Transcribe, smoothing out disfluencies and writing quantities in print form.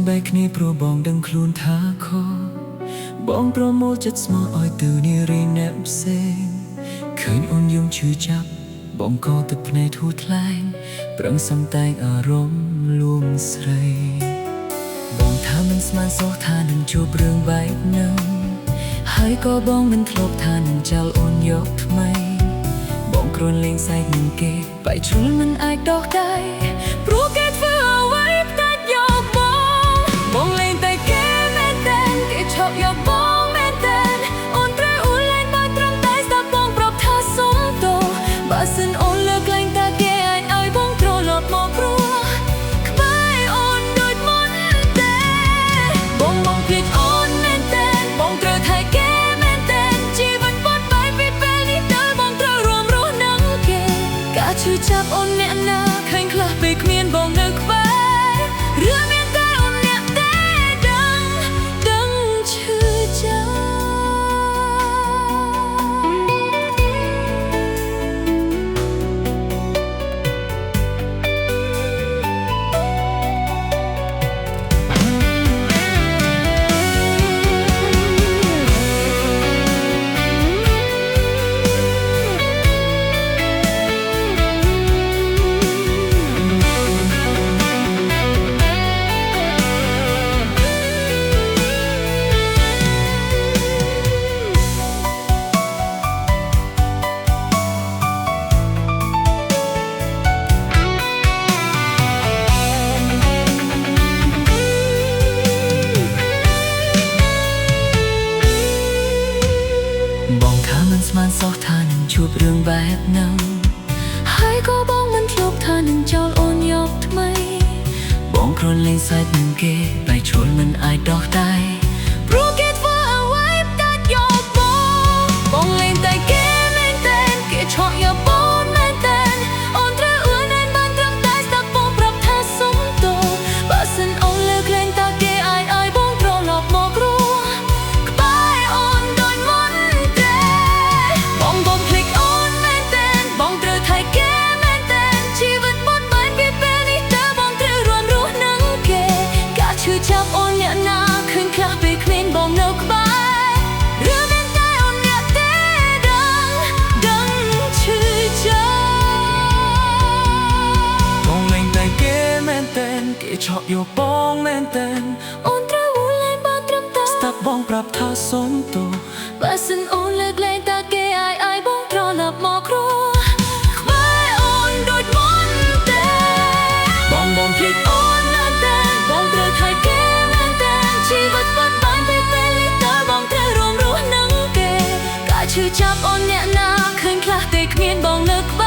បែកគ្នាព្រោះបងដឹងខ្លួនថាខុសបងប្រមូលចិត្តស្មោះឲ្យទៅនារីអ្នកផ្សេងឃើញអូនយំឈឺចាប់បងក៏ទឹកភ្នែកធូរថ្លែងប្រឹងសំតែងអារម្មណ៍លួងស្រីបងថាមិនស្មានសោះថានឹងជួបរឿងបែបហ្នឹងហើយក៏បងមិនធ្លាប់ថានឹងចោលអូនយកថ្មីបងគ្រាន់លេងសើចនឹងគេបែកជ្រុលមិនអាចដោះដៃព្រោះគេធ្វើអ្វីផ្ដាច់យកបងលេងតែគេមែនតែនគេឈប់យកបងមែនតែនអូនត្រូវអូនលែងបើត្រឹមតែស្ដាប់បងប្រាប់ថាសុំទោសបើសិនអូនលើកលែងតែគេអាចឲ្យបងត្រឡប់មកព្រោះក្បែរអូនដូចមុនទេបងភ្លេចអូនមែនតែនបងត្រូវថែគេមែនតែនជីវិតបត់បែកពីពេលនេះទៅបងត្រូវរួមរស់នឹងគេការឈឺចាប់អូនអ្នកណាឃើញខ្លះពេលគ្មានបងនៅក្បែររឿងមានតែអូនអ្នកទេដឹងឈឺចាប់បងថាមិនស្មានសោះថានឹងជួបរឿងបែបហ្នឹងហើយក៏បងមិនធ្លាប់ថានឹងចោលអូនយកថ្មីបងគ្រាន់លេងសើចនឹងគេបែកជ្រុលមិនអាចដោះដៃព្រោះគេធ្វើអ្វីផ្ដាច់យកបងលេងតែគេមែនតែនគេឈប់យកបងមែនតែនអូនត្រូវអួនឯងបានត្រឹមតែស្ដាប់បងប្រាប់ថាសុំទោសបើសិនអូនលើកលែងតើគេអាចឲ្យបងត្រឡប់មកព្រោះក្បែរអូនដូចមុនទេបងភ្លេចអូនមែនតែនបងត្រូវថែគេមែនតែនជីវិតបត់បែកពីពេលនេះទៅបងត្រូវរួមរស់នឹងគេការឈឺចាប់អូនអ្នកណាឃើញខ្លះពេលគ្មានបងនៅក្បែររឿងមានតែអូនអ្នកទេដឹងឈឺចាប់បងលេងតែគេមែនតែនគេឈប់យកបងមែនតែនអូនត្រូវអូនលែងបានត្រឹមតែស្ដាប់បងប្រាប់ថាសុំទោសបើសិនអូនលើកលែងតើគេអាចបងត្រឡប់មកគ្រោះក្បែរអូនដូចមុនទេបងភ្លេចអូនមែនតែនបងត្រូវថែគេមែនតែនជីវិតបាត់បែនពេលនេះតើបងត្រូវរួមរស់នឹងគេការឈឺចាប់អូនអ្នកណាឃើញខ្លះតែគ្មានបងនៅក្បែរ